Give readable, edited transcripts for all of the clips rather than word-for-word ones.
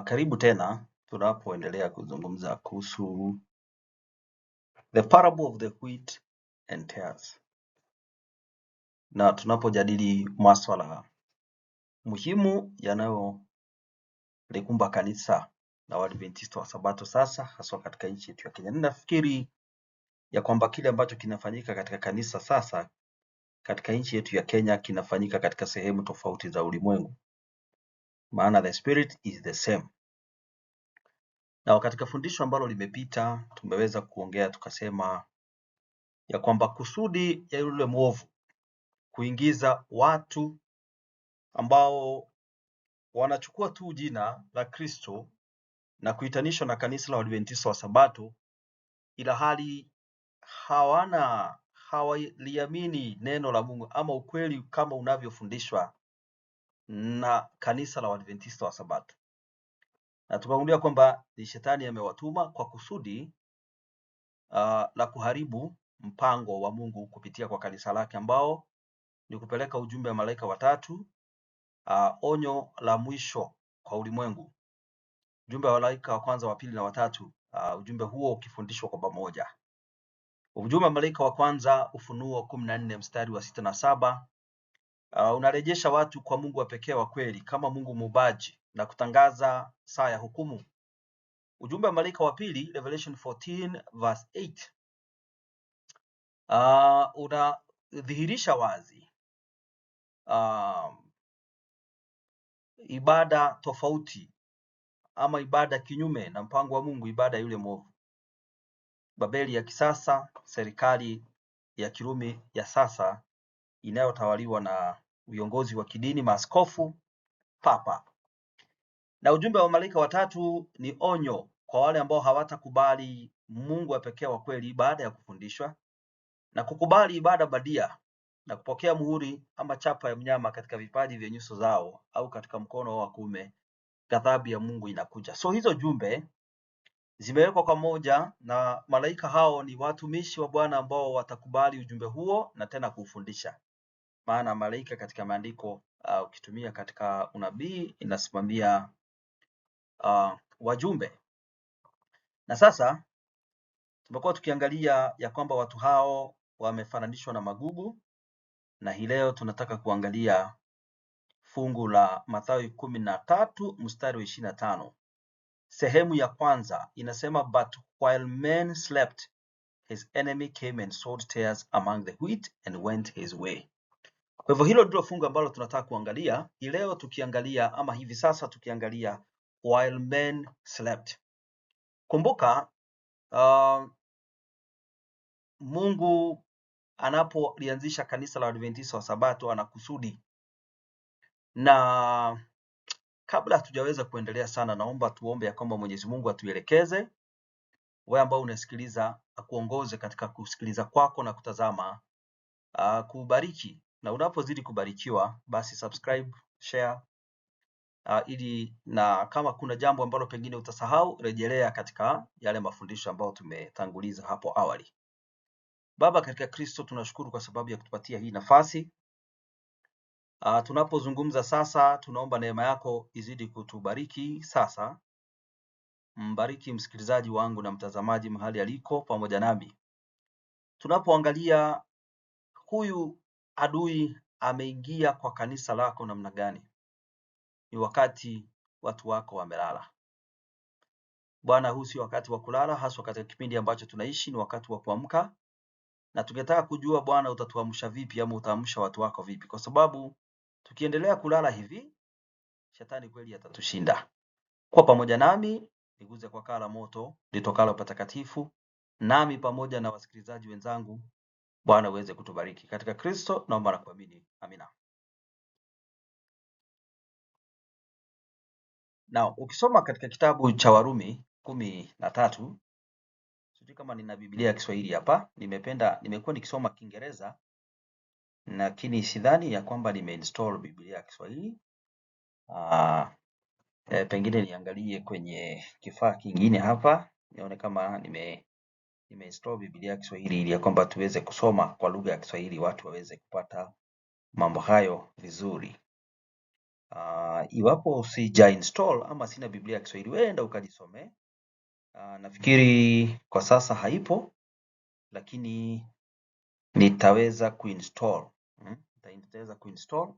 Karibu tena tunapoendelea kuzungumza kuhusu the parable of the wheat and tares, na tunapojadili masuala muhimu yanayolikumba kanisa la Waadventista wa Sabato sasa, haswa katika nchi yetu ya Kenya. Ninafikiri ya kwamba kile ambacho kinafanyika katika kanisa sasa katika nchi yetu ya Kenya kinafanyika katika sehemu tofauti za ulimwengu, maana the spirit is the same. Na katika fundisho ambalo limepita tumeweza kuongea tukasema ya kwamba kusudi ya yule mwovu kuingiza watu ambao wanachukua tu jina la Kristo na kuitanishwa na kanisa la Waadventista wa Sabato, ila hali hawaliamini neno la Mungu ama ukweli kama unavyofundishwa na kanisa la Waadventista wa Sabato. Na tukagundua kwamba ni shetani amewatuma kwa kusudi la kuharibu mpango wa Mungu kupitia kwa kanisa lake, ambao ni kupeleka ujumbe wa malaika watatu, onyo la mwisho kwa ulimwengu. Ujumbe wa malaika wa kwanza, wa pili na watatu, ujumbe huo ukifundishwa kwa pamoja. Ujumbe wa malaika wa kwanza, Ufunuo 14 mstari wa 6 na 7, unarejesha watu kwa Mungu wa pekee wa kweli kama Mungu muumbaji na kutangaza saa ya hukumu. Ujumbe wa malaika wa pili, Revelation 14 verse 8, unadhihirisha wazi ibada tofauti ama ibada kinyume na mpango wa Mungu, ibada yule mwovu. Babeli ya kisasa, serikali ya Kirumi ya sasa inayotawaliwa na viongozi wa kidini, maaskofu, papa. Na ujumbe wa malaika watatu ni onyo kwa wale ambao hawatakubali Mungu wa pekee wa kweli baada ya kufundishwa na kukubali ibada badia na kupokea muhuri ama chapa ya mnyama katika vipaji vya nyuso zao au katika mkono wa kuume. Ghadhabu ya Mungu inakuja. So hizo jumbe zimewekwa pamoja, na malaika hao ni watumishi wa Bwana ambao watakubali ujumbe huo na tena kufundisha. Maana malaika katika maandiko ukitumia katika unabii inasimamia wajumbe. Na sasa tumekuwa tukiangalia ya kwamba watu hao wamefananishwa na magugu, na hii leo tunataka kuangalia fungu la Mathayo 13 mstari wa 25. Sehemu ya kwanza inasema, but while men slept, his enemy came and sowed tares among the wheat and went his way. Kwa hivyo hilo ndilo fungu ambalo tunataka kuangalia hii leo, tukiangalia ama hivi sasa tukiangalia while men slept. Kumbuka Mungu anapolianzisha kanisa la Adventista wa Sabato anakusudi. Na kabla hatujaweza kuendelea sana, naomba tuombe ya kwamba Mwenyezi Mungu atuelekeze. Wewe ambao unasikiliza, akuongoze katika kusikiliza kwako na kutazama, kubariki. Na unapozidi kubarikiwa, basi subscribe, share, ili na kama kuna jambo ambalo pengine utasahau, rejelea katika yale mafundisho ambayo tumetanguliza hapo awali. Baba katika Kristo, tunashukuru kwa sababu ya kutupatia hii nafasi. Tunapozungumza sasa, tunaomba neema yako izidi kutubariki sasa. Mbariki msikilizaji wangu na mtazamaji mahali aliko pamoja nami. Tunapoangalia huyu adui ameingia kwa kanisa lako namna gani, ni wakati watu wako wamelala. Bwana, huu si wakati wa kulala, hasa katika kipindi ambacho tunaishi, ni wakati wa kuamka. Na tungetaka kujua Bwana, utatuamsha vipi ama utaamsha watu wako vipi? Kwa sababu tukiendelea kulala hivi, shetani kweli atatushinda. Kwa pamoja nami, niguze kwa kala moto litokalo patakatifu, nami pamoja na wasikilizaji wenzangu. Bwana uweze kutubariki katika Kristo, naomba na kuamini. Amina. Na ukisoma katika kitabu cha Warumi 13, sijui kama nina Biblia ya Kiswahili hapa. Nimekuwa nikisoma Kiingereza, lakini sidhani ya kwamba nimeinstall Biblia ya Kiswahili. Pengine niangalie kwenye kifaa kingine hapa nione kama nimeinstall Biblia ya Kiswahili, ili ya kwamba tuweze kusoma kwa lugha ya Kiswahili, watu waweze kupata mambo hayo vizuri. Iwapo sija install ama sina Biblia ya Kiswahili, wewe enda ukajisome. Nafikiri kwa sasa haipo, lakini nitaweza kuinstall. Nitaweza kuinstall.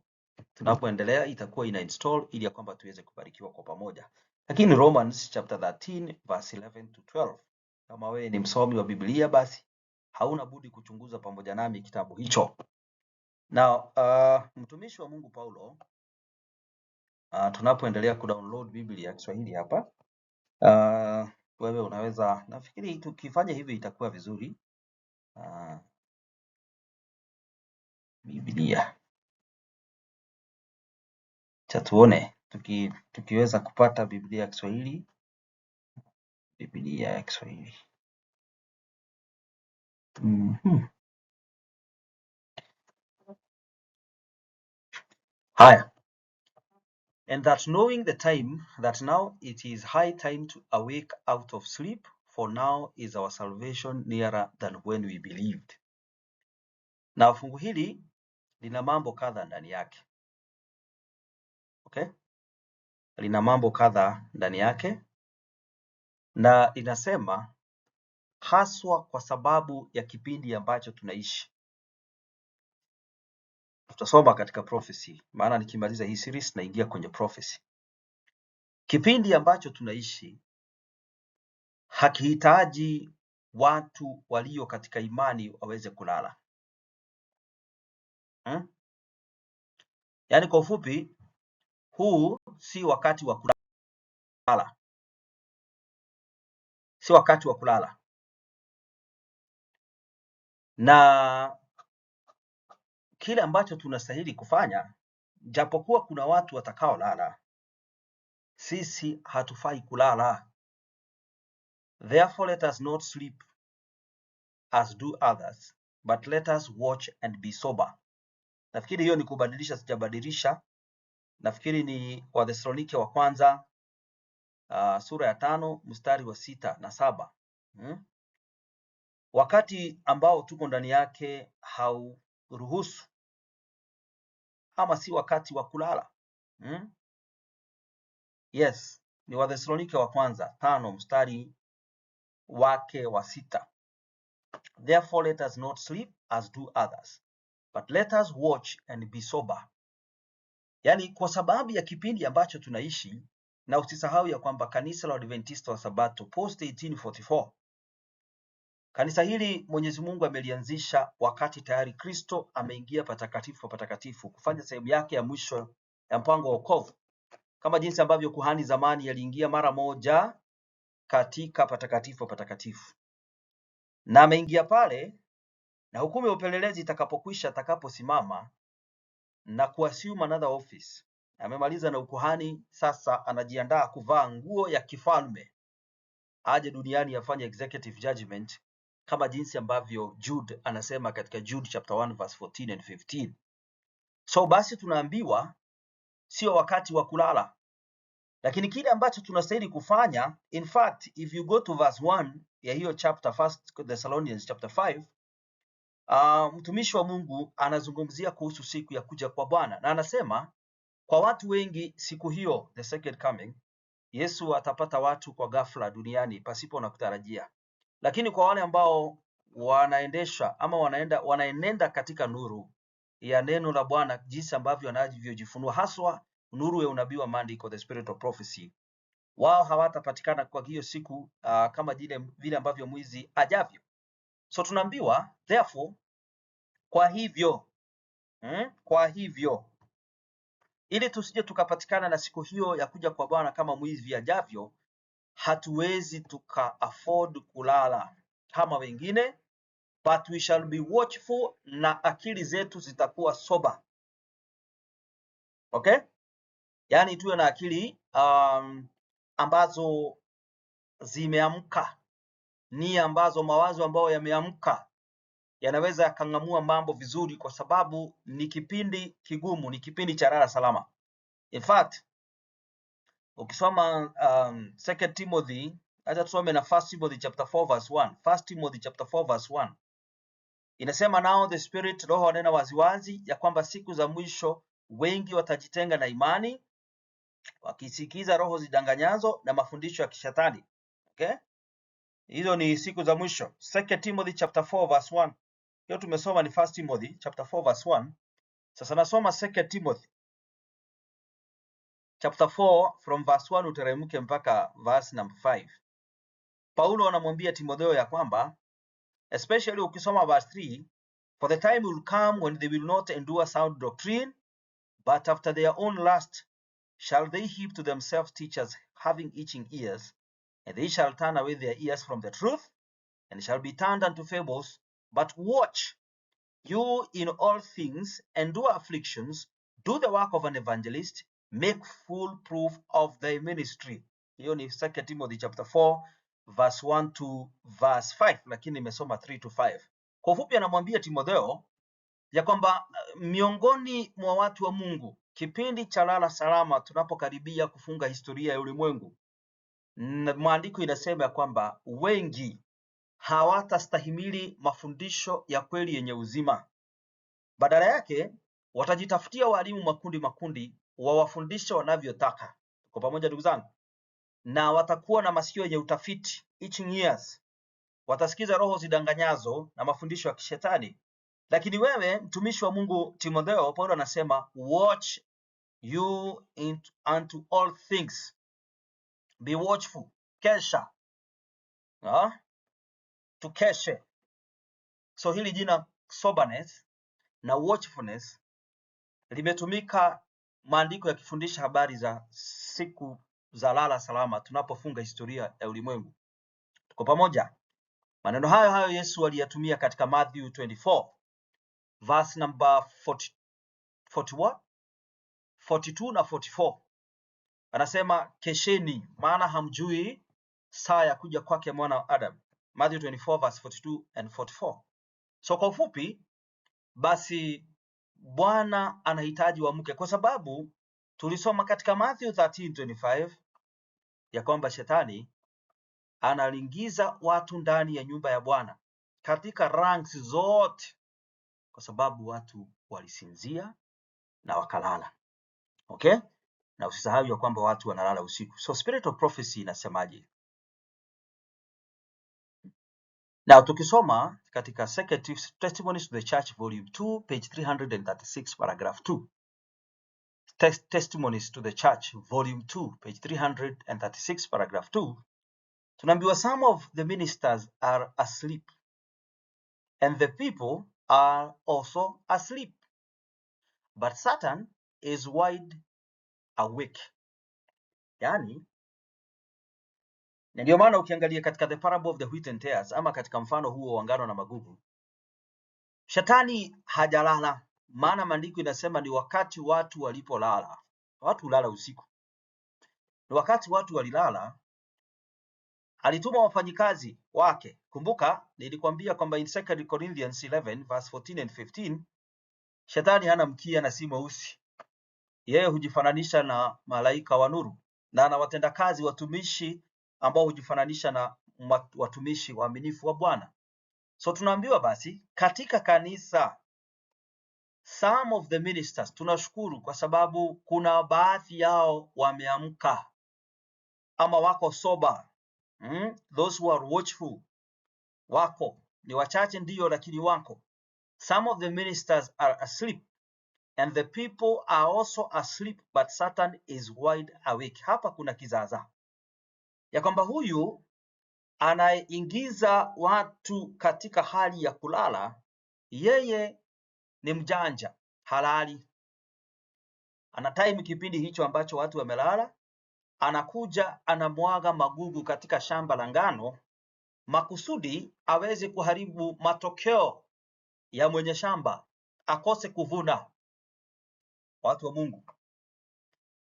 Tunapoendelea itakuwa ina install ili ya kwamba tuweze kubarikiwa kwa pamoja. Lakini Romans chapter 13 verse 11 to 12. Kama wewe ni msomi wa Biblia, basi hauna budi kuchunguza pamoja nami kitabu hicho. Na mtumishi wa Mungu Paulo, tunapoendelea kudownload Biblia ya Kiswahili hapa, wewe unaweza, nafikiri tukifanya hivi itakuwa vizuri. Biblia cha tuone tukiweza kupata Biblia ya Kiswahili. Biblia ya Kiswahili. Haya. And that knowing the time, that now it is high time to awake out of sleep, for now is our salvation nearer than when we believed. Na fungu hili lina mambo kadha ndani yake. Okay? Lina mambo kadha ndani yake, na inasema haswa kwa sababu ya kipindi ambacho tunaishi. Tutasoma katika prophecy, maana nikimaliza hii series naingia kwenye prophecy. Kipindi ambacho tunaishi hakihitaji watu walio katika imani waweze kulala. Yaani kwa ufupi, huu si wakati wa kulala. Si wakati wa kulala. Na kile ambacho tunastahili kufanya, japokuwa kuna watu watakao lala, sisi hatufai kulala. Therefore let us not sleep as do others, but let us watch and be sober. Nafikiri hiyo ni kubadilisha, sijabadilisha. Nafikiri ni Wathesalonike wa kwanza sura ya 5 mstari wa 6 na 7. Wakati ambao tuko ndani yake hauruhusu, ama si wakati wa kulala. Yes, ni Wathesalonike wa kwanza 5 mstari wake wa 6. Therefore let us not sleep as do others, but let us watch and be sober. Yani kwa sababu ya kipindi ambacho tunaishi, na usisahau ya kwamba kanisa la Adventista wa Sabato post 1844, kanisa hili Mwenyezi Mungu amelianzisha wakati tayari Kristo ameingia patakatifu wa patakatifu kufanya sehemu yake ya mwisho ya mpango wa wokovu, kama jinsi ambavyo kuhani zamani yaliingia mara moja katika patakatifu wa patakatifu. Na ameingia pale, na hukumu ya upelelezi itakapokwisha, atakaposimama na kuassume another office, amemaliza na ukuhani, sasa anajiandaa kuvaa nguo ya kifalme, aje duniani afanye executive judgment, kama jinsi ambavyo Jude anasema katika Jude chapter 1 verse 14 and 15. So basi tunaambiwa sio wakati wa kulala, lakini kile ambacho tunastahili kufanya, in fact if you go to verse 1 ya hiyo chapter 1 Thessalonians chapter 5, mtumishi wa Mungu anazungumzia kuhusu siku ya kuja kwa Bwana, na anasema kwa watu wengi siku hiyo, the second coming, Yesu atapata watu kwa ghafla duniani pasipo na kutarajia. Lakini kwa wale ambao wanaendesha ama wanaenenda katika nuru ya neno la Bwana, jinsi ambavyo anavyojifunua, haswa nuru ya unabii wa maandiko, the spirit of prophecy, wao hawatapatikana kwa hiyo siku kama vile ambavyo mwizi ajavyo. So tunaambiwa therefore, kwa hivyo ili tusije tukapatikana na siku hiyo ya kuja kwa Bwana kama mwizi ajavyo, hatuwezi tuka afford kulala kama wengine, but we shall be watchful, na akili zetu zitakuwa sober. Okay? Yani tuwe na akili ambazo zimeamka, nia ambazo, mawazo ambayo yameamka, yanaweza yakang'amua mambo vizuri, kwa sababu ni kipindi kigumu, ni kipindi cha lala salama. In fact, ukisoma 2 Timothy, acha tusome na 1 Timothy chapter 4 verse 1. 1 Timothy chapter 4 verse 1. Inasema now the spirit, roho anena waziwazi ya kwamba siku za mwisho wengi watajitenga na imani, wakisikiza roho zidanganyazo na mafundisho ya kishetani. Okay? Hizo ni siku za mwisho. 2 Timothy chapter 4 verse 1. Hiyo tumesoma ni 1 Timothy chapter 4 verse 1. Sasa nasoma 2 Timothy chapter 4 from verse 1 uteremke mpaka verse number 5. Paulo anamwambia Timotheo ya kwamba, especially ukisoma verse 3, for the time will come when they will not endure sound doctrine, but after their own lust shall they heap to themselves teachers having itching ears, and they shall turn away their ears from the truth, and shall be turned unto fables. But watch you in all things, endure afflictions, do the work of an evangelist, make full proof of thy ministry. Hiyo ni 2 Timothy chapter 4 verse 1 to verse 5, lakini nimesoma 3 to 5. Kwa ufupi anamwambia Timotheo ya kwamba miongoni mwa watu wa Mungu, kipindi cha lala salama tunapokaribia kufunga historia ya ulimwengu, maandiko inasema ya kwamba wengi hawatastahimili mafundisho ya kweli yenye uzima. Badala yake watajitafutia walimu makundi wawafundishe wanavyotaka. Kwa pamoja ndugu zangu, na watakuwa na masikio yenye utafiti, itching ears. Watasikiza roho zidanganyazo na mafundisho ya kishetani. Lakini wewe mtumishi wa Mungu Timotheo, Paulo anasema watch you unto all things, be watchful, kesha, tukeshe. So hili jina soberness na watchfulness limetumika maandiko yakifundisha habari za siku za lala salama tunapofunga historia ya ulimwengu. Tuko pamoja? Maneno hayo Yesu aliyatumia katika Matthew 24 verse number 42 na 44. Anasema kesheni, maana hamjui saa ya kuja kwake mwana wa Adam. Matthew 24 verse 42 and 44. So kwa ufupi basi Bwana anahitaji waamke, kwa sababu tulisoma katika Matthew 13:25 ya kwamba shetani analingiza watu ndani ya nyumba ya Bwana katika ranks zote, kwa sababu watu walisinzia na wakalala. Okay? Na usisahau ya kwamba watu wanalala usiku. So spirit of prophecy inasemaje? Now tukisoma katika Second Testimonies to the Church volume 2 page 336 paragraph 2. Testimonies to the Church volume 2 page 336 paragraph 2, tunaambiwa some of the ministers are asleep and the people are also asleep, but Satan is wide awake. Yani, ndio maana ukiangalia katika the parable of the wheat and tares, ama katika mfano huo wa ngano na magugu, shetani hajalala, maana maandiko inasema ni wakati watu walipolala. Watu hulala usiku. Ni wakati watu walilala, alituma wafanyikazi wake. Kumbuka nilikwambia kwamba in 2 Corinthians 11 verse 14 and 15, shetani hana mkia na si mweusi. Yeye hujifananisha na malaika wa nuru, na ana watendakazi watumishi ambao hujifananisha na watumishi waaminifu wa Bwana. So tunaambiwa basi katika kanisa, some of the ministers, tunashukuru kwa sababu kuna baadhi yao wameamka ama wako sober. Those who are watchful wako, ni wachache ndio, lakini wako. Some of the ministers are asleep and the people are also asleep, but Satan is wide awake. Hapa kuna kizaza ya kwamba huyu anaingiza watu katika hali ya kulala, yeye ni mjanja, halali. Ana time kipindi hicho ambacho watu wamelala, anakuja anamwaga magugu katika shamba la ngano makusudi aweze kuharibu matokeo ya mwenye shamba, akose kuvuna. Watu wa Mungu,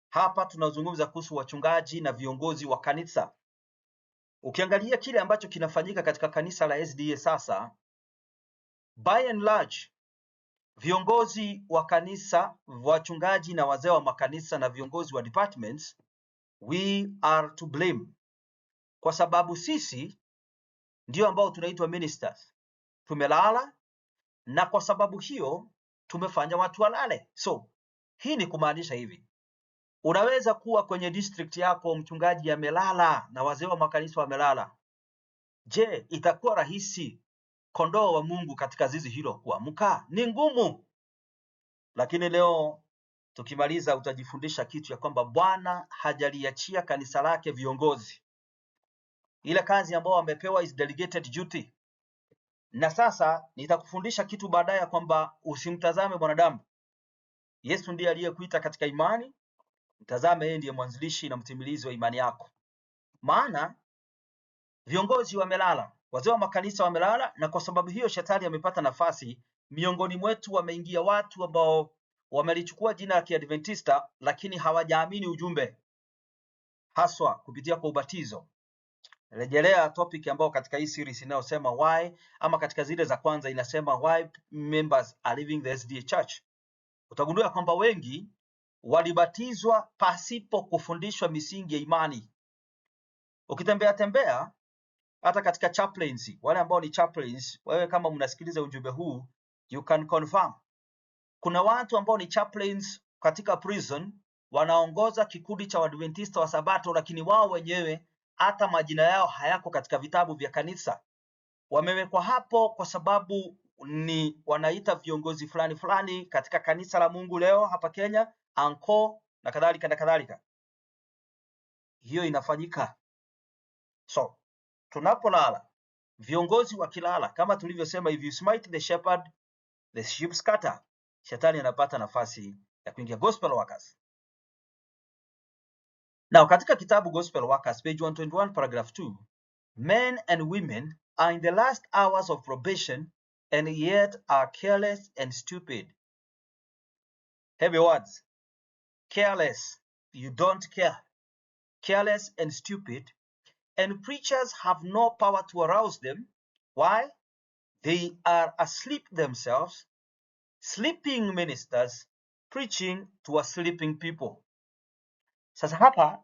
hapa tunazungumza kuhusu wachungaji na viongozi wa kanisa. Ukiangalia kile ambacho kinafanyika katika kanisa la SDA sasa, by and large, viongozi wa kanisa, wachungaji na wazee wa makanisa na viongozi wa departments, we are to blame, kwa sababu sisi ndio ambao tunaitwa ministers tumelala, na kwa sababu hiyo tumefanya watu walale. So hii ni kumaanisha hivi, Unaweza kuwa kwenye district yako mchungaji amelala na wazee wa makanisa wamelala. Je, itakuwa rahisi kondoo wa Mungu katika zizi hilo kuamka? Ni ngumu. Lakini leo tukimaliza utajifundisha kitu ya kwamba Bwana hajaliachia kanisa lake viongozi. Ile kazi ambayo wamepewa is delegated duty. Na sasa nitakufundisha kitu baadaye kwamba usimtazame mwanadamu. Yesu ndiye aliyekuita katika imani. Mtazame yeye ndiye mwanzilishi na mtimilizi wa imani yako. Maana viongozi wamelala, wazee wa makanisa wamelala, na kwa sababu hiyo shetani amepata nafasi. Miongoni mwetu wameingia watu ambao wamelichukua jina la Kiadventista lakini hawajaamini ujumbe, haswa kupitia kwa ubatizo. Rejelea topic ambao katika hii series inayosema why, ama katika zile za kwanza inasema why members are leaving the SDA Church. Utagundua kwamba wengi walibatizwa pasipo kufundishwa misingi ya imani. Ukitembea tembea hata katika chaplains, wale ambao ni chaplains, wewe kama mnasikiliza ujumbe huu, you can confirm. Kuna watu ambao ni chaplains katika prison, wanaongoza kikundi cha Waadventista wa Sabato, lakini wao wenyewe hata majina yao hayako katika vitabu vya kanisa. Wamewekwa hapo kwa sababu ni wanaita viongozi fulani fulani katika kanisa la Mungu leo hapa Kenya, anko na kadhalika na kadhalika. Hiyo inafanyika. So tunapolala, viongozi wakilala, kama tulivyosema, if you smite the shepherd, the sheep scatter. Shetani anapata nafasi ya kuingia. Gospel workers. Now katika kitabu Gospel Workers page 121 paragraph 2, men and women are in the last hours of probation and yet are careless and stupid. Heavy words. Careless, you don't care. Careless and stupid. And preachers have no power to arouse them. Why? They are asleep themselves, sleeping ministers preaching to a sleeping people. Sasa hapa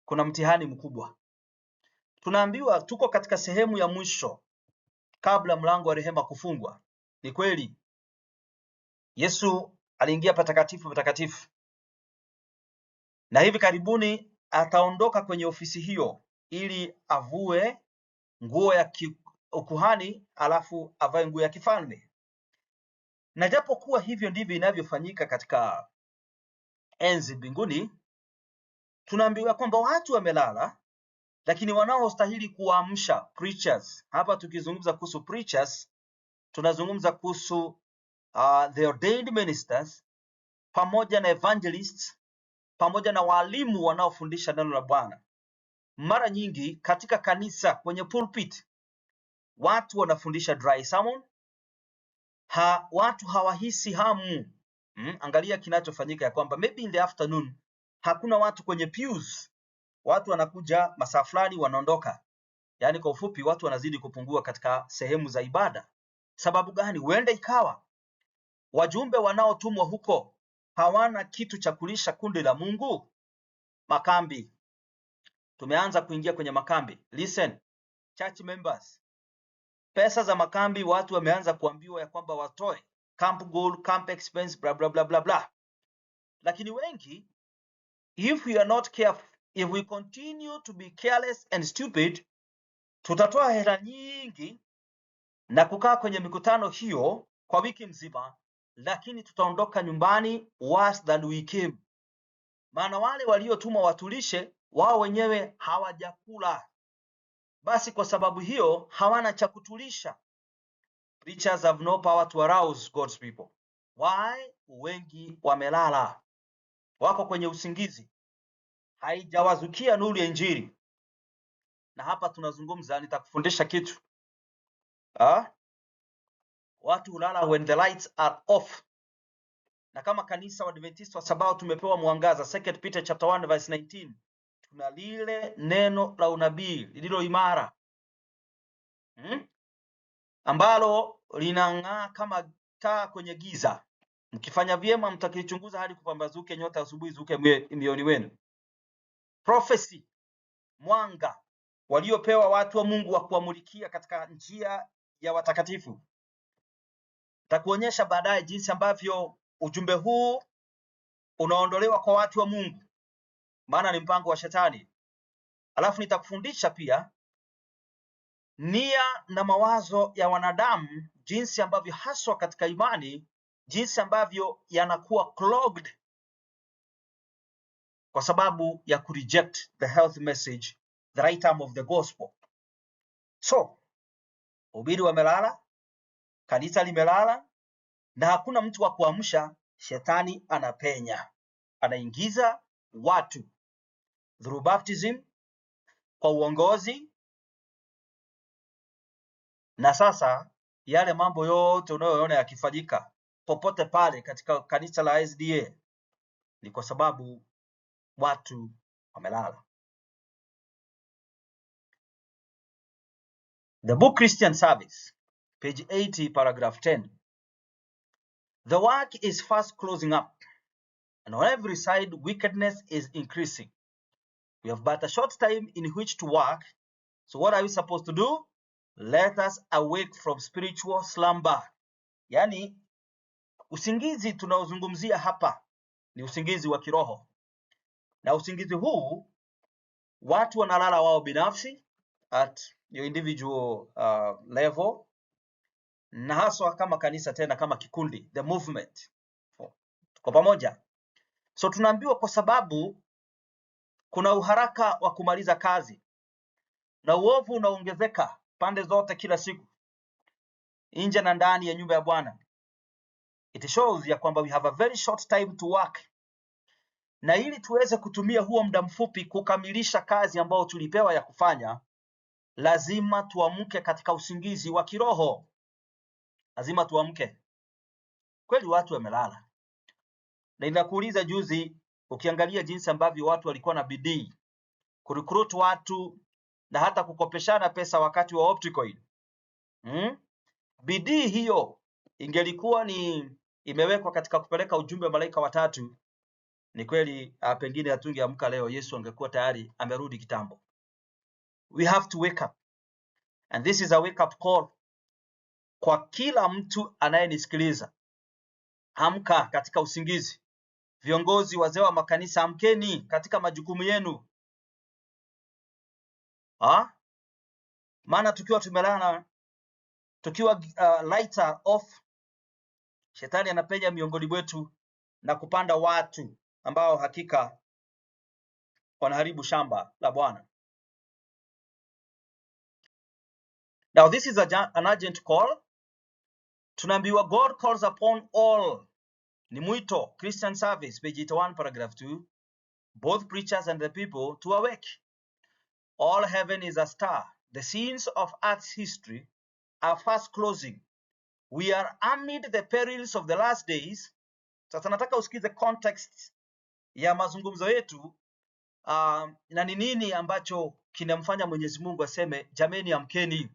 kuna mtihani mkubwa. Tunaambiwa tuko katika sehemu ya mwisho kabla mlango wa rehema kufungwa. Ni kweli Yesu aliingia patakatifu patakatifu, na hivi karibuni ataondoka kwenye ofisi hiyo ili avue nguo ya ukuhani alafu avae nguo ya kifalme. Na japo kuwa hivyo ndivyo inavyofanyika katika enzi mbinguni, tunaambiwa kwamba watu wamelala, lakini wanaostahili kuamsha, preachers. Hapa tukizungumza kuhusu preachers, tunazungumza kuhusu the ordained ministers pamoja na evangelists pamoja na walimu wanaofundisha neno la Bwana. Mara nyingi katika kanisa kwenye pulpit watu wanafundisha dry sermon. Watu hawahisi hamu. Angalia kinachofanyika ya kwamba maybe in the afternoon hakuna watu kwenye pews. Watu wanakuja masaa fulani wanaondoka. Yaani kwa ufupi watu wanazidi kupungua katika sehemu za ibada. Sababu gani? Huenda ikawa wajumbe wanaotumwa huko hawana kitu cha kulisha kundi la Mungu. Makambi. Tumeanza kuingia kwenye makambi. Listen, church members. Pesa za makambi watu wameanza kuambiwa ya kwamba watoe. Camp goal, camp expense, bla bla bla bla bla. Lakini wengi, if we are not careful, if we continue to be careless and stupid, tutatoa hela nyingi na kukaa kwenye mikutano hiyo kwa wiki mzima, lakini tutaondoka nyumbani worse than we came. Maana wale waliotumwa watulishe, wao wenyewe hawajakula. Basi kwa sababu hiyo hawana cha kutulisha. Preachers have no power to arouse God's people. Why? Wengi wamelala, wako kwenye usingizi, haijawazukia nuru ya Injili. Na hapa tunazungumza, nitakufundisha kitu. Watu hulala when the lights are off. Na kama kanisa wa Adventista wa Sabato tumepewa mwangaza. 2 Peter chapter 1 verse 19. Tuna lile neno la unabii lililo imara, ambalo linang'aa kama taa kwenye giza. Mkifanya vyema mtakichunguza hadi kupambazuke nyota asubuhi zuke mioyoni wenu. Prophecy, mwanga waliopewa watu wa Mungu wa kuamulikia katika njia ya watakatifu. Takuonyesha baadaye jinsi ambavyo ujumbe huu unaondolewa kwa watu wa Mungu, maana ni mpango wa Shetani. Alafu nitakufundisha pia nia na mawazo ya wanadamu, jinsi ambavyo haswa katika imani, jinsi ambavyo yanakuwa clogged kwa sababu ya kureject the health message, the right arm of the gospel. So, ubiri wamelala, kanisa limelala, na hakuna mtu wa kuamsha. Shetani anapenya, anaingiza watu through baptism, kwa uongozi. Na sasa yale mambo yote unayoona yakifanyika popote pale katika kanisa la SDA ni kwa sababu watu wamelala. The book Christian Service, page 80, paragraph 10. The work is fast closing up, and on every side wickedness is increasing. We have but a short time in which to work. So what are we supposed to do? Let us awake from spiritual slumber. Yani, usingizi tunaozungumzia hapa ni usingizi wa kiroho. Na usingizi huu watu wanalala wao binafsi at your individual level, na haswa kama kanisa, tena kama kikundi, the movement. Kwa pamoja. So tunaambiwa kwa sababu kuna uharaka wa kumaliza kazi na uovu unaongezeka pande zote kila siku, nje na ndani ya nyumba ya Bwana. It shows ya kwamba we have a very short time to work. Na ili tuweze kutumia huo muda mfupi kukamilisha kazi ambayo tulipewa ya kufanya, lazima tuamke katika usingizi wa kiroho. Lazima tuamke. Kweli watu wamelala. Na inakuuliza juzi, ukiangalia jinsi ambavyo watu walikuwa na bidii kurecruit watu na hata kukopeshana pesa wakati wa Opticoin. Bidii hiyo ingelikuwa ni imewekwa katika kupeleka ujumbe wa malaika watatu, ni kweli pengine hatungeamka leo. Yesu angekuwa tayari amerudi kitambo. We have to wake up. And this is a wake up call kwa kila mtu anayenisikiliza. Amka katika usingizi. Viongozi, wazee wa makanisa, amkeni katika majukumu yenu. Maana tukiwa tumelala, tukiwa lighter off, Shetani anapenya miongoni mwetu na kupanda watu ambao hakika wanaharibu shamba la Bwana. Now this is an urgent call. Tunaambiwa God calls upon all. Ni mwito, Christian Service, page 81, paragraph 2. Both preachers and the people to awake. All heaven is a star. The scenes of earth's history are fast closing. We are amid the perils of the last days. Sasa nataka usikize context ya mazungumzo yetu, na ni nini ambacho kinamfanya Mwenyezi Mungu aseme jameni amkeni.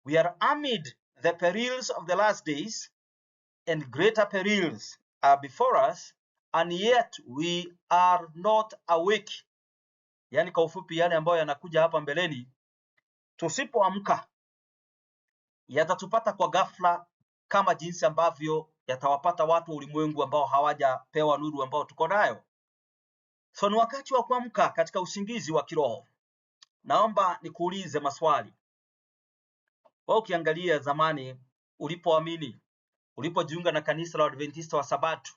We are amid the perils of the last days, and greater perils are before us, and yet we are not awake. Yani kwa ufupi, yale ambayo yanakuja hapa mbeleni, tusipoamka yatatupata kwa ghafla, kama jinsi ambavyo yatawapata watu wa ulimwengu ambao hawajapewa nuru ambao tuko nayo. So ni wakati wa kuamka katika usingizi wa kiroho. Naomba nikuulize maswali. Wewe ukiangalia zamani ulipoamini, ulipojiunga na kanisa la Adventista wa Sabato,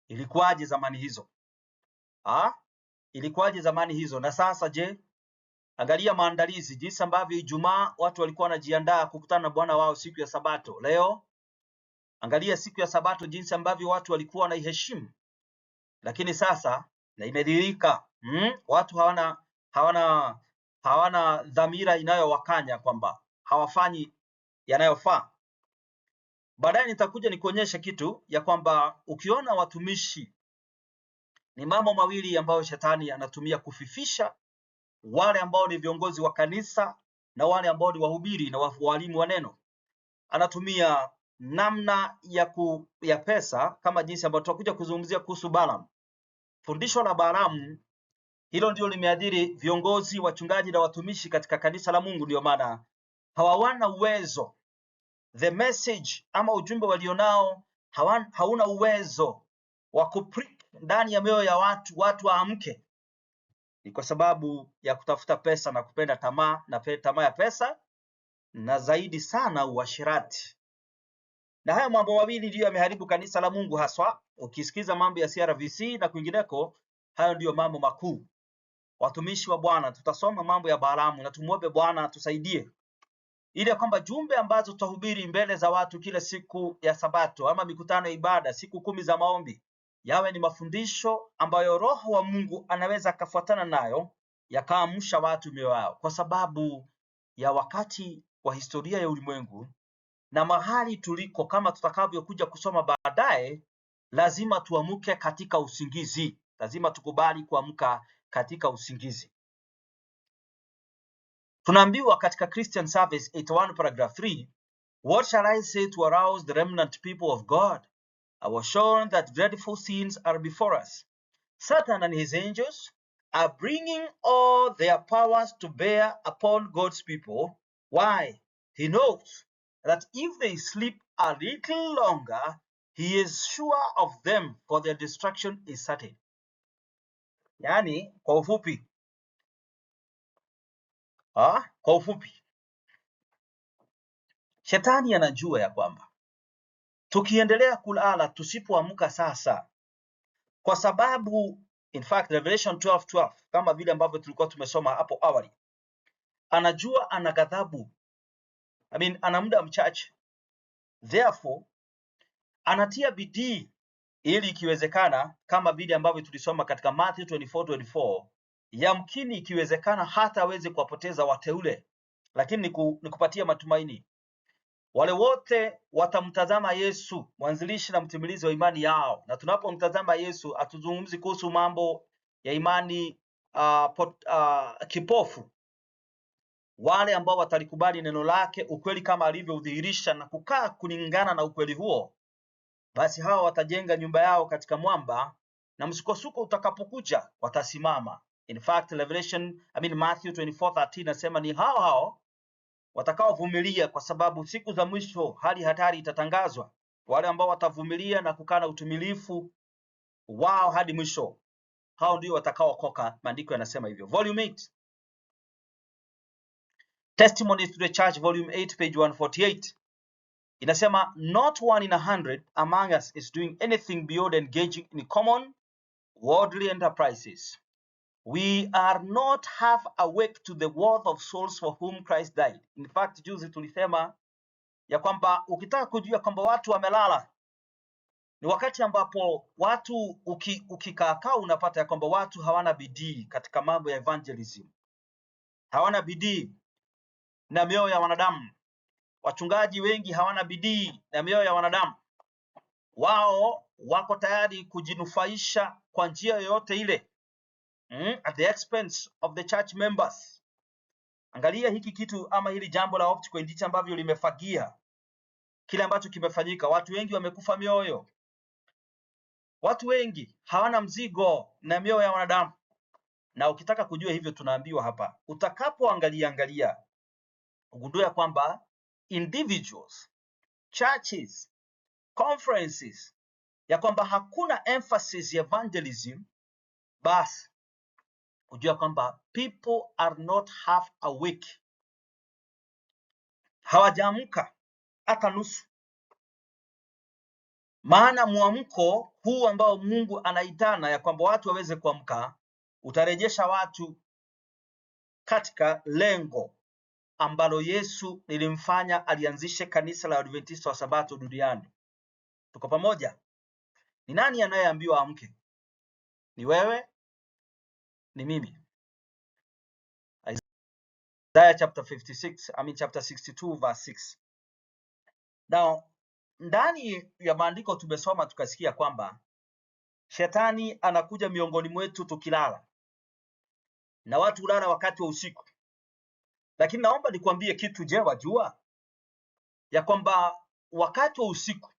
ilikuwaje zamani hizo? Ilikuwaje zamani hizo? Na sasa je? Angalia maandalizi, jinsi ambavyo Ijumaa watu walikuwa wanajiandaa kukutana na Bwana wao siku ya Sabato. Leo angalia siku ya Sabato jinsi ambavyo watu walikuwa wanaiheshimu. Lakini sasa na imedhihirika, watu hawana dhamira inayowakanya kwamba hawafanyi yanayofaa. Baadaye nitakuja nikuonyeshe kitu ya kwamba ukiona watumishi, ni mambo mawili ambayo Shetani anatumia kufifisha wale ambao ni viongozi wa kanisa na wale ambao ni wahubiri na walimu wa neno. Anatumia namna ya pesa, kama jinsi ambavyo tutakuja kuzungumzia kuhusu Balaam. Fundisho la Balaam hilo ndio limeadhiri viongozi, wachungaji na watumishi katika kanisa la Mungu. Ndio maana hawana uwezo, the message ama ujumbe walionao hauna uwezo wa kupreach ndani ya mioyo ya watu waamke, ni kwa sababu ya kutafuta pesa na kupenda tamaa na tamaa ya pesa, na zaidi sana uasherati. Na haya mambo mawili ndiyo yameharibu kanisa la Mungu haswa. Ukisikiza mambo ya CRVC na kwingineko, hayo ndiyo mambo makuu. Watumishi wa Bwana, tutasoma mambo ya Balaamu na tumuombe Bwana atusaidie, ili kwamba jumbe ambazo tutahubiri mbele za watu kila siku ya Sabato ama mikutano ya ibada, siku 10 za maombi, yawe ni mafundisho ambayo Roho wa Mungu anaweza akafuatana nayo, yakaamsha watu mioyo yao, kwa sababu ya wakati wa historia ya ulimwengu na mahali tuliko. Kama tutakavyokuja kusoma baadaye, lazima tuamke katika usingizi. Lazima tukubali kuamka katika usingizi. Tunaambiwa katika Christian Service 81 paragraph 3, what shall I say to arouse the remnant people of God? I was shown that dreadful scenes are before us. Satan and his angels are bringing all their powers to bear upon God's people. Why? He knows that if they sleep a little longer, he is sure of them, for their destruction is certain. Yani, kwa ufupi, Shetani anajua ya kwamba tukiendelea kulala, tusipoamka sasa, kwa sababu in fact Revelation 12:12 kama vile ambavyo tulikuwa tumesoma hapo awali, anajua ana ghadhabu, ana muda mchache, therefore anatia bidii ili ikiwezekana, kama vile ambavyo tulisoma katika Matthew 24:24, yamkini ikiwezekana hata aweze kuwapoteza wateule, lakini nikupatia matumaini. Wale wote watamtazama Yesu, mwanzilishi na mtimilizi wa imani yao. Na tunapomtazama Yesu, hatuzungumzi kuhusu mambo ya imani kipofu. Wale ambao watalikubali neno lake, ukweli kama alivyoudhihirisha na kukaa kulingana na ukweli huo, basi hawa watajenga nyumba yao katika mwamba, na msukosuko utakapokuja watasimama. In fact, Matthew 24:13 nasema ni hao watakaovumilia, kwa sababu siku za mwisho hali hatari itatangazwa. Wale ambao watavumilia na kukaa na utumilifu wao hadi mwisho, hao ndio watakaookoka. Maandiko yanasema hivyo. Volume 8, Testimonies to the Church, Volume 8, page 148, inasema, not one in 100 among us is doing anything beyond engaging in common worldly enterprises. We are not half awake to the worth of souls for whom Christ died. In fact, juzi tulisema ya kwamba ukitaka kujua kwamba watu wamelala, ni wakati ambapo watu ukikaa unapata ya kwamba watu hawana bidii katika mambo ya evangelism, hawana bidii na mioyo ya wanadamu. Wachungaji wengi hawana bidii na mioyo ya wanadamu. Wao wako tayari kujinufaisha kwa njia yoyote ile, at the expense of the church members. Angalia hiki kitu ama hili jambo la optical ndicho ambavyo limefagia kile ambacho kimefanyika. Watu wengi wamekufa mioyo. Watu wengi hawana mzigo na mioyo ya wanadamu. Na ukitaka kujua hivyo, tunaambiwa hapa, utakapoangalia ugundue kwamba individuals, churches, conferences, ya kwamba hakuna emphasis ya evangelism, basi ujue kwamba people are not half awake. Hawajaamka hata nusu. Maana muamko huu ambao Mungu anaitana ya kwamba watu waweze kuamka, utarejesha watu katika lengo ambalo Yesu nilimfanya alianzishe kanisa la Adventista wa Sabato duniani. Tuko pamoja? Ni nani anayeambiwa amke? Ni wewe, ni mimi. Isaiah chapter 62 verse 6. Now, ndani ya maandiko tumesoma tukasikia kwamba Shetani anakuja miongoni mwetu tukilala, na watu hulala wakati wa usiku. Lakini naomba nikwambie kitu. Je, wajua ya kwamba wakati wa usiku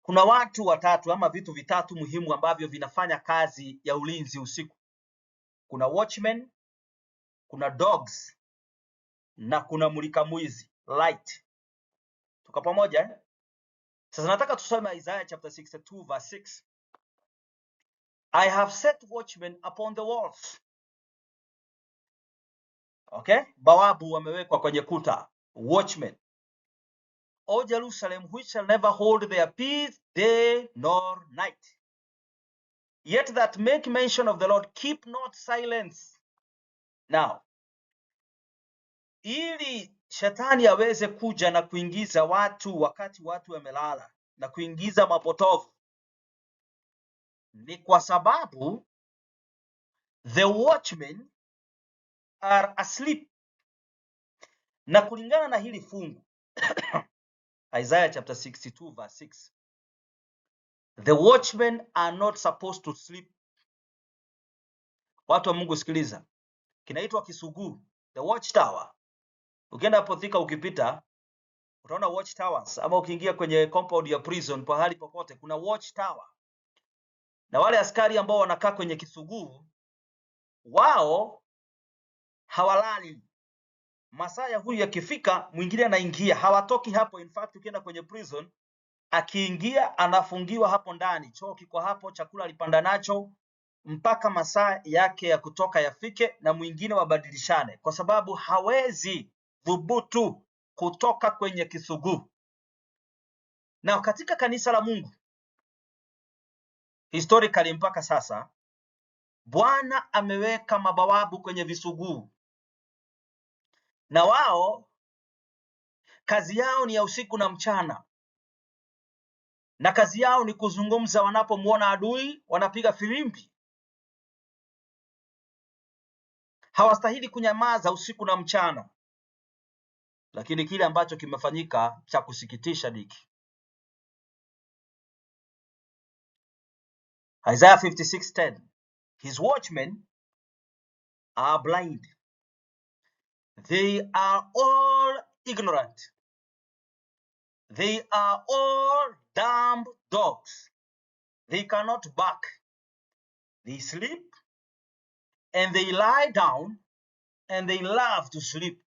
kuna watu watatu ama vitu vitatu muhimu ambavyo vinafanya kazi ya ulinzi usiku? Kuna watchmen, kuna dogs na kuna mulika mwizi, light. Tuko pamoja? Sasa nataka tusome Isaiah chapter 62 verse 6. I have set watchmen upon the walls. Okay, bawabu wamewekwa kwenye kuta, watchmen. O Jerusalem, which shall never hold their peace day nor night, yet that make mention of the Lord keep not silence. Now, ili shetani aweze kuja na kuingiza watu wakati watu wamelala na kuingiza mapotovu, ni kwa sababu the watchmen are asleep. Na kulingana na hili fungu Isaiah chapter 62 verse 6, the watchmen are not supposed to sleep. Watu wa Mungu sikiliza, kinaitwa kisuguu, the watchtower. Ukienda hapo Thika ukipita utaona watch towers, ama ukiingia kwenye compound ya prison pahali popote kuna watch tower. Na wale askari ambao wanakaa kwenye kisuguu, wao hawalali. Masaa ya huyu yakifika, mwingine anaingia, hawatoki hapo. In fact, ukienda kwenye prison, akiingia anafungiwa hapo ndani, choo kiko hapo, chakula alipanda nacho, mpaka masaa yake ya kutoka yafike na mwingine wabadilishane, kwa sababu hawezi dhubutu kutoka kwenye kisuguu. Na katika kanisa la Mungu historically mpaka sasa, Bwana ameweka mabawabu kwenye visuguu, na wao kazi yao ni ya usiku na mchana, na kazi yao ni kuzungumza. Wanapomuona adui wanapiga filimbi. Hawastahili kunyamaza usiku na mchana. Lakini kile ambacho kimefanyika cha kusikitisha diki, Isaiah 56:10, his watchmen are blind, they are all ignorant, they are all dumb dogs, they cannot bark, they sleep and they lie down and they love to sleep.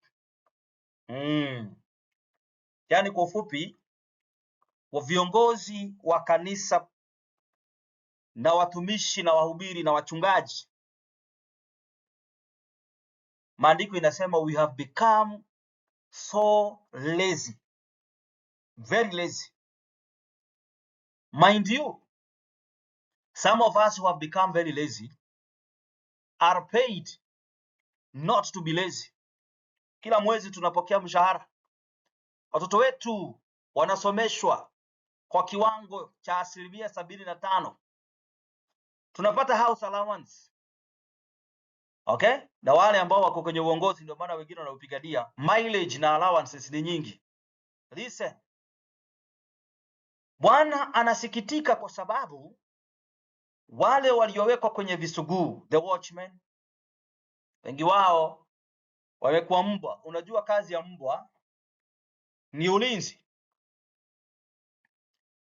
Yani kwa ufupi, wa viongozi wa kanisa na watumishi na wahubiri na wachungaji, maandiko inasema we have become so lazy, very lazy. Mind you, some of us who have become very lazy are paid not to be lazy. Kila mwezi tunapokea mshahara. Watoto wetu wanasomeshwa kwa kiwango cha 75%. Tunapata house allowance. Okay? Na wale ambao wako kwenye uongozi ndio maana wengine wanaupigania. Mileage na allowances ni nyingi. Listen. Bwana anasikitika kwa sababu wale waliowekwa kwenye visuguu, the watchmen, wengi wao wamekuwa mbwa. Unajua kazi ya mbwa ni ulinzi.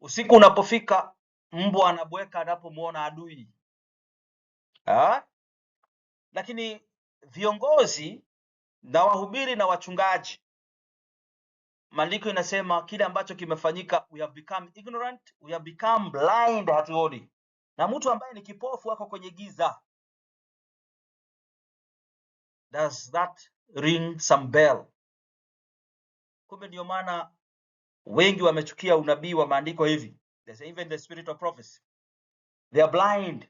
Usiku unapofika, mbwa anabweka anapomuona adui. Lakini viongozi na wahubiri na wachungaji, maandiko inasema kile ambacho kimefanyika, we have become ignorant, we have become blind, hatuoni. Na mtu ambaye ni kipofu ako kwenye giza. Does that ring some bell? Kumbe ndio maana wengi wamechukia unabii wa maandiko hivi. There's even the spirit of prophecy. They are blind,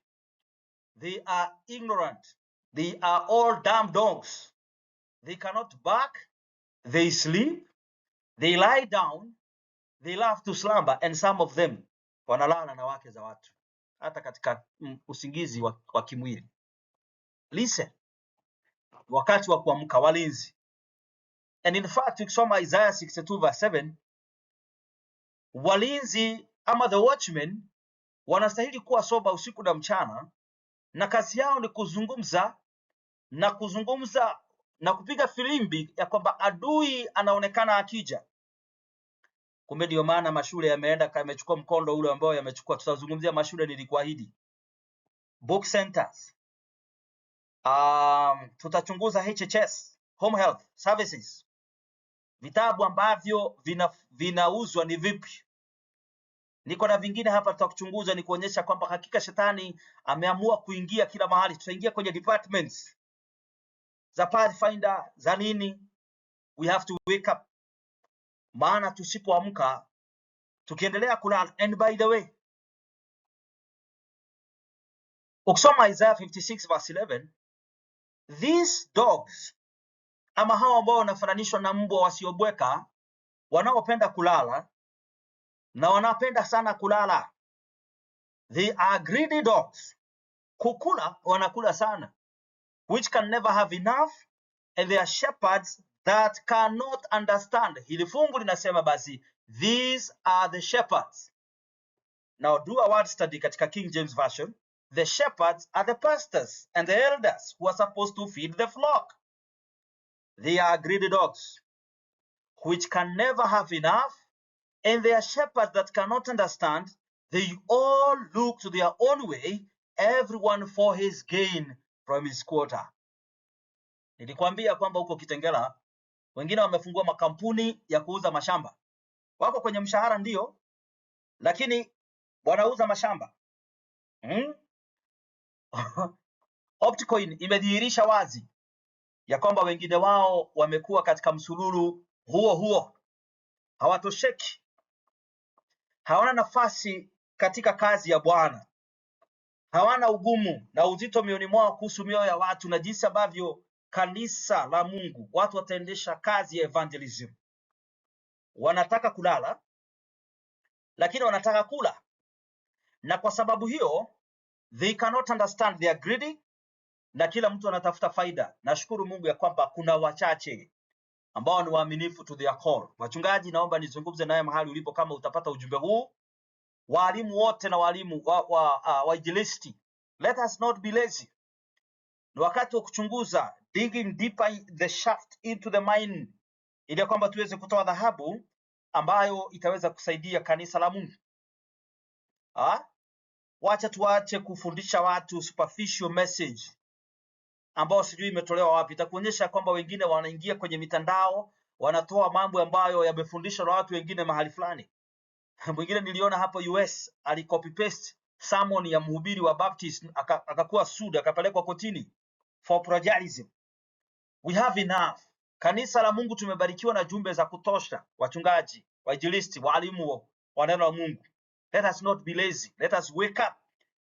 they are ignorant, they are all dumb dogs, they cannot bark, they sleep, they lie down, they love to slumber, and some of them wanalala na wake za watu hata katika usingizi wa kimwili. Listen, wakati wa kuamka walinzi. And in fact, tukisoma Isaiah 62 verse 7, walinzi ama the watchmen wanastahili kuwa soba usiku na mchana, na kazi yao ni kuzungumza na kupiga filimbi ya kwamba adui anaonekana akija. Kumbe ndio maana mashule yamechukua mkondo ule ambao yamechukua. Tutazungumzia mashule nilikuahidi. Book centers. Tutachunguza HHS, home health services. Vitabu ambavyo vinauzwa ni vipi? Niko na vingine hapa tutakuchunguza, ni kuonyesha kwamba hakika shetani ameamua kuingia kila mahali. Tutaingia kwenye departments za Pathfinder za nini. We have to wake up, maana tusipoamka tukiendelea kulala. And by the way, ukisoma Isaiah 56 verse 11, these dogs, ama hao ambao wanafananishwa na mbwa wasiobweka, wanaopenda kulala na wanapenda sana kulala, they are greedy dogs. Kukula, wanakula sana, which can never have enough, and they are shepherds that cannot understand. Hili fungu linasema basi, these are the shepherds. Now do a word study katika King James Version. The shepherds are the pastors and the elders who are supposed to feed the flock. They are greedy dogs, which can never have enough, and they are shepherds that cannot understand. They all look to their own way, everyone for his gain from his quarter. Nilikwambia kwamba huko Kitengela wengine wamefungua makampuni ya kuuza mashamba. Wako kwenye mshahara ndio, lakini wanauza mashamba. Opticoin imedhihirisha wazi ya kwamba wengine wao wamekuwa katika msululu huo. Hawatosheki, hawana nafasi katika kazi ya Bwana, hawana ugumu na uzito mioni mwao kuhusu mioyo ya watu na jinsi ambavyo kanisa la Mungu watu wataendesha kazi ya evangelism. Wanataka kulala, lakini wanataka kula, na kwa sababu hiyo they cannot understand, they are greedy, na kila mtu anatafuta faida. Nashukuru Mungu ya kwamba kuna wachache ambao ni waaminifu to their call. Wachungaji, naomba nizungumze naye mahali ulipo, kama utapata ujumbe huu. Walimu wote na walimu wainjilisti, let us not be lazy. Ni wakati wa kuchunguza, digging deeper the shaft into the mine, ili kwamba tuweze kutoa dhahabu ambayo itaweza kusaidia kanisa la Mungu. Wacha tuache kufundisha watu superficial message ambao sijui imetolewa wapi. Itakuonyesha kwamba wengine wanaingia kwenye mitandao, wanatoa mambo ambayo yamefundishwa na watu wengine mahali fulani. Mwingine niliona hapo US alicopy paste sermon ya mhubiri wa Baptist, akakuwa sued, akapelekwa kotini for plagiarism. We have enough. Kanisa la Mungu tumebarikiwa na jumbe za kutosha, wachungaji, wainjilisti, walimu wa neno la Mungu. Let us not be lazy. Let us wake up.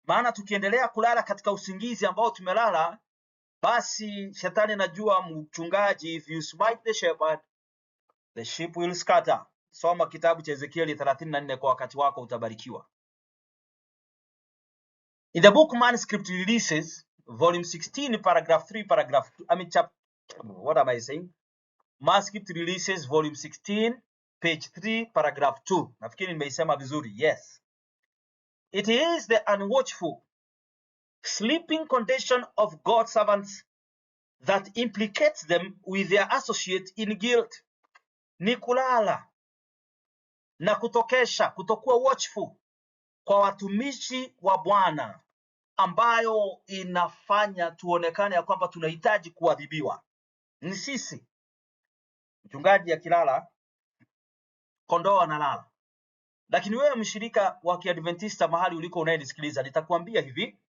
Maana tukiendelea kulala katika usingizi ambao tumelala, basi shetani najua mchungaji, if you smite the shepherd, the sheep will scatter. Soma kitabu cha Ezekieli 34 kwa wakati wako, utabarikiwa. In the book Manuscript Releases, volume 16, paragraph 3, paragraph 2, what am I saying? Manuscript Releases, volume 16, page 3, paragraph 2. Nafikiri nimeisema vizuri. Yes. It is the unwatchful, sleeping condition of God's servants that implicates them with their associate in guilt. Ni kulala na kutokesha, kutokuwa watchful kwa watumishi wa Bwana, ambayo inafanya tuonekane ya kwamba tunahitaji kuadhibiwa. Ni sisi. Mchungaji akilala, kondoo analala. Lakini wewe mshirika wa Kiadventista mahali uliko unayenisikiliza, nitakwambia hivi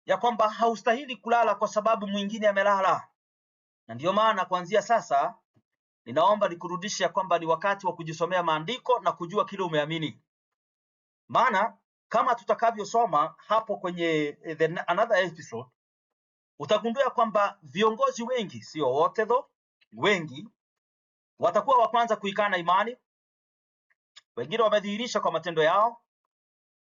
ya kwamba haustahili kulala kwa sababu mwingine amelala. Na ndio maana kuanzia sasa ninaomba nikurudishe kwamba ni wakati wa kujisomea maandiko na kujua kile umeamini. Maana kama tutakavyosoma hapo kwenye another episode, utagundua kwamba viongozi wengi, sio wote though, wengi watakuwa wa kwanza kuikana imani. Wengine wamedhihirisha kwa matendo yao.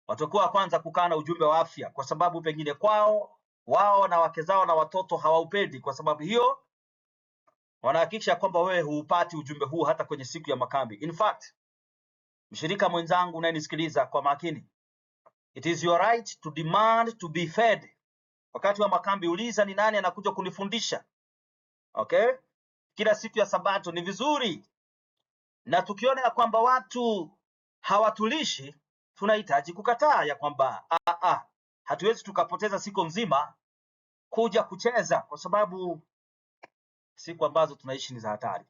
Watakuwa wa kwanza kukana ujumbe wa afya, kwa sababu pengine kwao wao na wake zao na watoto hawaupendi. Kwa sababu hiyo wanahakikisha kwamba wewe huupati ujumbe huu hata kwenye siku ya makambi. In fact, mshirika mwenzangu unayenisikiliza kwa makini, it is your right to demand to be fed. Wakati wa makambi uliza ni nani anakuja kunifundisha. Okay? Kila siku ya Sabato ni vizuri. Na tukiona ya kwamba watu hawatulishi, tunahitaji kukataa ya kwamba hatuwezi tukapoteza siku nzima kuja kucheza, kwa sababu siku ambazo tunaishi ni za hatari.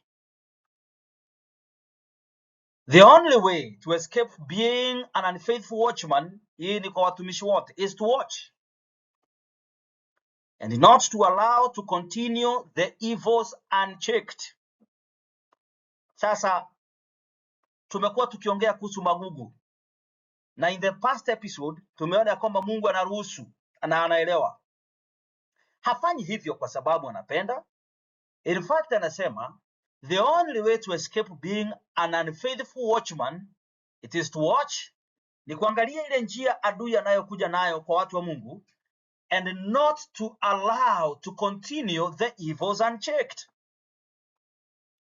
The only way to escape being an unfaithful watchman, hii ni kwa watumishi wote, is to watch and not to allow to continue the evils unchecked. Sasa tumekuwa tukiongea kuhusu magugu, na in the past episode tumeona kwamba Mungu anaruhusu na anaelewa. Hafanyi hivyo kwa sababu anapenda. In fact anasema the only way to escape being an unfaithful watchman, it is to watch, ni kuangalia ile njia adui anayokuja nayo kwa watu wa Mungu, and not to allow to continue the evils unchecked.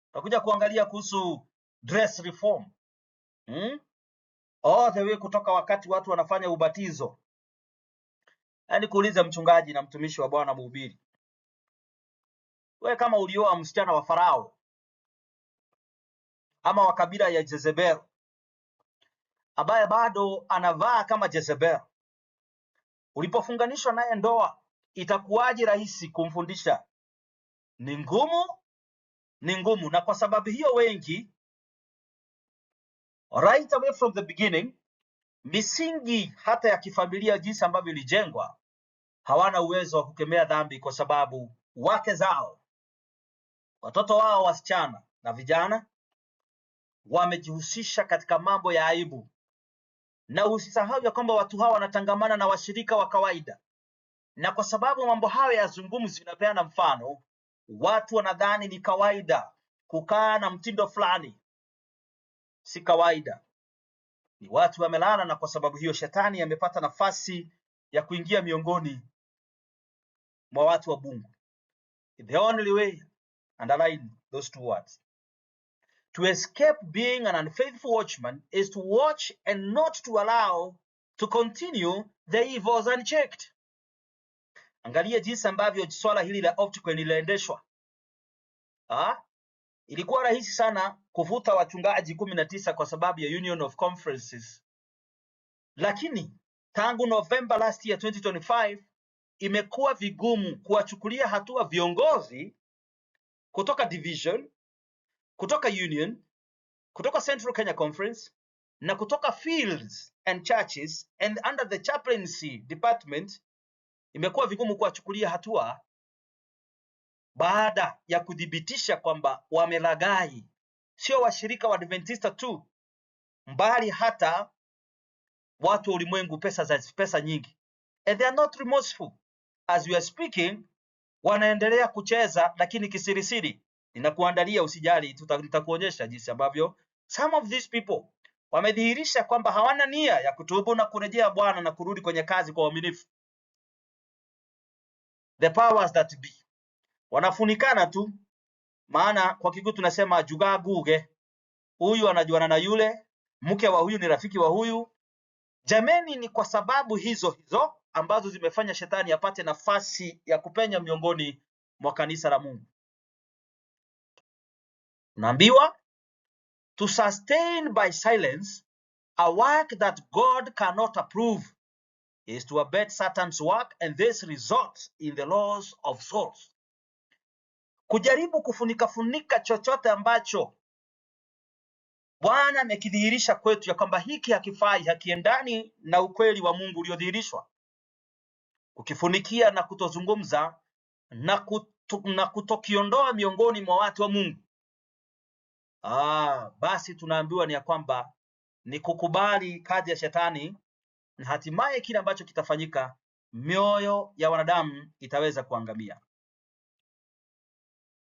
Tutakuja kuangalia kuhusu dress reform, all the way kutoka wakati watu wanafanya ubatizo. Yaani kuuliza mchungaji na mtumishi wa Bwana mhubiri, wewe kama ulioa msichana wa Farao ama wa kabila ya Jezebel ambaye bado anavaa kama Jezebel, ulipofunganishwa naye ndoa, itakuwaje rahisi kumfundisha? Ni ngumu, ni ngumu. Na kwa sababu hiyo wengi right away from the beginning, misingi hata ya kifamilia jinsi ambavyo ilijengwa, hawana uwezo wa kukemea dhambi kwa sababu wake zao, watoto wao wasichana na vijana wamejihusisha katika mambo ya aibu. Na usisahau ya kwamba watu hawa wanatangamana na washirika wa kawaida, na kwa sababu mambo hayo yazungumzi, vinapeana mfano, watu wanadhani ni kawaida kukaa na mtindo fulani. Si kawaida, ni watu wamelala, na kwa sababu hiyo shetani amepata nafasi ya kuingia miongoni mwa watu wa Mungu. The only way, underline those two words, to escape being an unfaithful watchman is to watch and not to allow to continue the evils unchecked. Angalia jinsi ambavyo swala hili la Opticon liliendeshwa. Ilikuwa rahisi sana kuvuta wachungaji 19 kwa sababu ya Union of Conferences. Lakini tangu November last year 2025 imekuwa vigumu kuwachukulia hatua viongozi kutoka division, kutoka union, kutoka Central Kenya Conference na kutoka fields and churches and under the chaplaincy department. Imekuwa vigumu kuwachukulia hatua baada ya kudhibitisha kwamba wamelaghai sio washirika wa Adventista tu, mbali hata watu wa ulimwengu pesa nyingi. And they are not remorseful. As we are speaking, wanaendelea kucheza lakini kisirisiri. Ninakuandalia, usijali, nitakuonyesha jinsi ambavyo some of these people wamedhihirisha kwamba hawana nia ya kutubu na kurejea Bwana na kurudi kwenye kazi kwa uaminifu. The powers that be wanafunikana tu, maana kwa Kikuyu tunasema juga guge, huyu anajuana na yule, mke wa huyu ni rafiki wa huyu. Jameni, ni kwa sababu hizo ambazo zimefanya shetani apate nafasi ya kupenya miongoni mwa kanisa la Mungu. Naambiwa to sustain by silence a work that God cannot approve is to abet Satan's work, and this results in the loss of souls. Kujaribu kufunika chochote ambacho Bwana amekidhihirisha kwetu ya kwamba hiki hakifai, hakiendani na ukweli wa Mungu uliodhihirishwa, ukifunikia na kutozungumza na kutokiondoa miongoni mwa watu wa Mungu, basi tunaambiwa ni ya kwamba ni kukubali kazi ya shetani, na hatimaye kile ambacho kitafanyika, mioyo ya wanadamu itaweza kuangamia.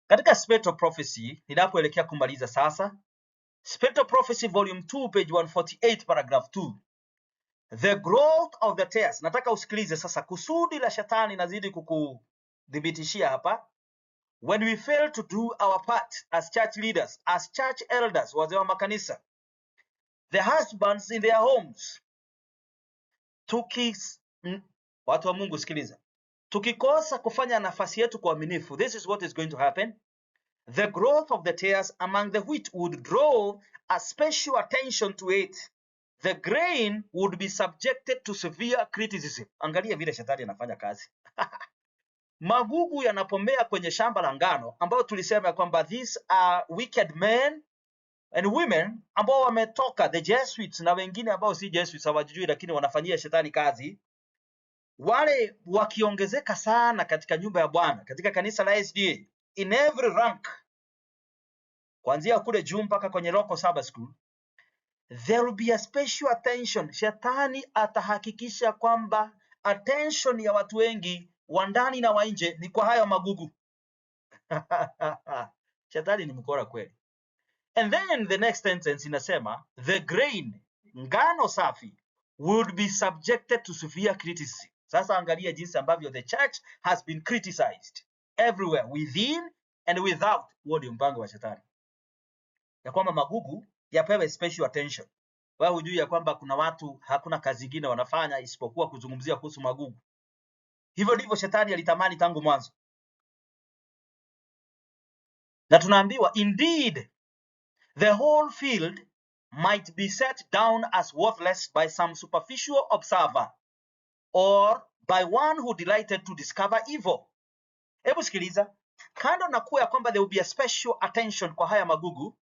Katika Spirit of Prophecy, ninapoelekea kumaliza sasa, Spirit of Prophecy volume 2 page 148 paragraph 2, the growth of the tares. Nataka usikilize sasa kusudi la shetani, nazidi kukudhibitishia hapa. When we fail to do our part as church leaders, as church elders, wazee wa makanisa, the husbands in their homes, watu wa Mungu sikiliza, tukikosa kufanya nafasi yetu kwa uaminifu, this is what is going to happen. The growth of the tares among the wheat would draw a special attention to it. The grain would be subjected to severe criticism. Angalia vile shetani anafanya kazi. Magugu yanapomea kwenye shamba la ngano, ambao tulisema kwamba these are wicked men and women ambao wametoka the Jesuits na wengine ambao si Jesuits hawajui, lakini wanafanyia shetani kazi, wale wakiongezeka sana katika nyumba ya Bwana, katika kanisa la SDA, in every rank, kuanzia kule juu mpaka kwenye local Sabbath school, there will be a special attention. Shetani atahakikisha kwamba attention ya watu wengi wa ndani na wa nje ni kwa hayo magugu. Shetani ni mkora kweli. And then the next sentence inasema, the grain, ngano safi, would be subjected to severe criticism. Sasa angalia jinsi ambavyo the church has been criticized everywhere, within and without. Huo ndio mpango wa shetani, ya kwamba magugu yapewe special attention. Wewe hujui ya kwamba kuna watu hakuna kazi nyingine wanafanya isipokuwa kuzungumzia kuhusu magugu. Hivyo ndivyo shetani alitamani tangu mwanzo. Na tunaambiwa, indeed the whole field might be set down as worthless by some superficial observer or by one who delighted to discover evil. Hebu sikiliza, kando na kuwa ya kwamba there will be a special attention kwa haya magugu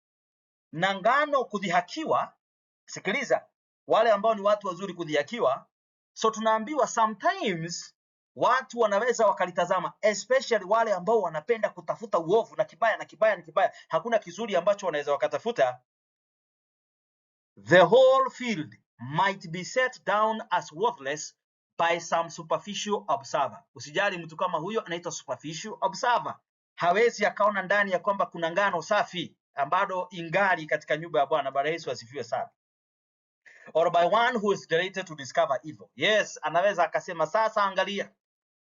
na ngano kudhihakiwa, sikiliza, wale ambao ni watu wazuri kudhihakiwa, so tunaambiwa sometimes watu wanaweza wakalitazama, especially wale ambao wanapenda kutafuta uovu na kibaya na kibaya na kibaya, hakuna kizuri ambacho wanaweza wakatafuta. The whole field might be set down as worthless by some superficial observer. Usijali, mtu kama huyo anaitwa superficial observer. Hawezi akaona ndani ya kwamba kuna ngano safi ambalo ingali katika nyumba ya Bwana. Bwana Yesu asifiwe sana. Or by one who is delighted to discover evil. Yes, anaweza akasema, sasa angalia,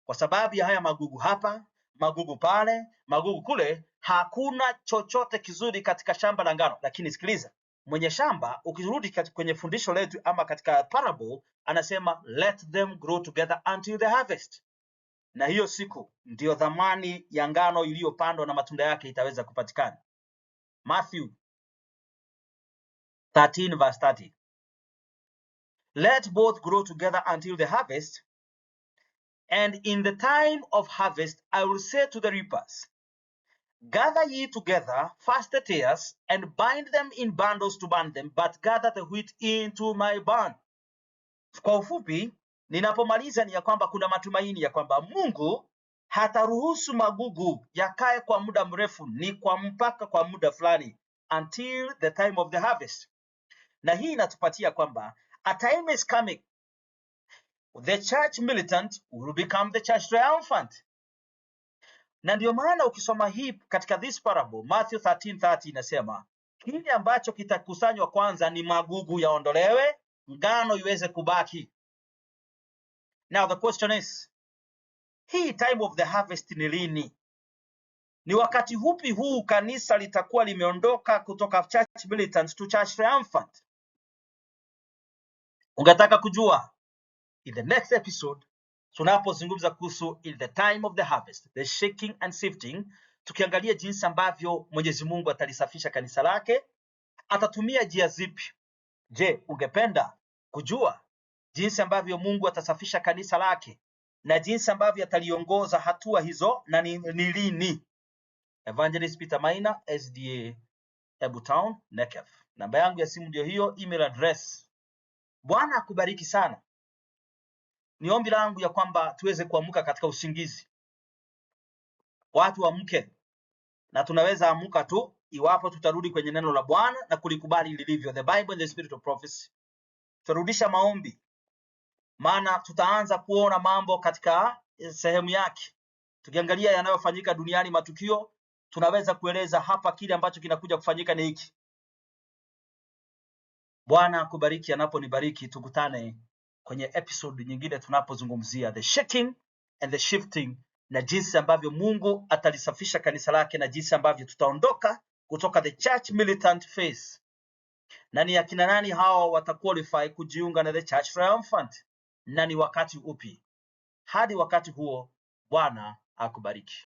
kwa sababu ya haya magugu hapa, magugu pale, magugu kule, hakuna chochote kizuri katika shamba la ngano. Lakini sikiliza, mwenye shamba, ukirudi kwenye fundisho letu ama katika parable, anasema let them grow together until the harvest. Na hiyo siku ndio dhamani ya ngano iliyopandwa na matunda yake itaweza kupatikana. Matthew 13 verse 30. Let both grow together until the harvest, and in the time of harvest I will say to the reapers, gather ye together first the tares, and bind them in bundles to burn them, but gather the wheat into my barn. Kwa ufupi, ninapomaliza ni ya kwamba kuna matumaini ya kwamba Mungu hataruhusu magugu yakae kwa muda mrefu, ni kwa mpaka kwa muda fulani, until the time of the harvest. Na hii inatupatia kwamba a time is coming, the church militant will become the church triumphant. Na ndio maana ukisoma hii katika this parable, Matthew 13:30 inasema, kile ambacho kitakusanywa kwanza ni magugu yaondolewe, ngano iweze kubaki. Now the question is, hii time of the harvest ni lini? Ni wakati hupi huu kanisa litakuwa limeondoka kutoka church militant to church triumphant? Ungetaka kujua? In the next episode tunapozungumza kuhusu in the time of the harvest, the shaking and sifting, tukiangalia jinsi ambavyo Mwenyezi Mungu atalisafisha kanisa lake, atatumia njia zipi? Je, ungependa kujua jinsi ambavyo Mungu atasafisha kanisa lake na jinsi ambavyo ataliongoza hatua hizo na ni lini? Evangelist Peter Maina, SDA Ebu Town, Nekef. Namba yangu ya simu ndio hiyo, email address. Bwana akubariki sana. Ni ombi langu ya kwamba tuweze kuamka katika usingizi. Watu waamke, na tunaweza amka tu iwapo tutarudi kwenye neno la Bwana na kulikubali lilivyo, the Bible and the spirit of prophecy. Tutarudisha maombi, maana tutaanza kuona mambo katika sehemu yake. Tukiangalia yanayofanyika duniani, matukio, tunaweza kueleza hapa kile ambacho kinakuja kufanyika ni hiki. Bwana akubariki anaponibariki. Tukutane kwenye episode nyingine tunapozungumzia the shaking and the shifting, na jinsi ambavyo Mungu atalisafisha kanisa lake, na jinsi ambavyo tutaondoka kutoka the church militant phase, na ni akina nani hao wataqualify kujiunga na the church triumphant, na ni wakati upi. Hadi wakati huo, Bwana akubariki.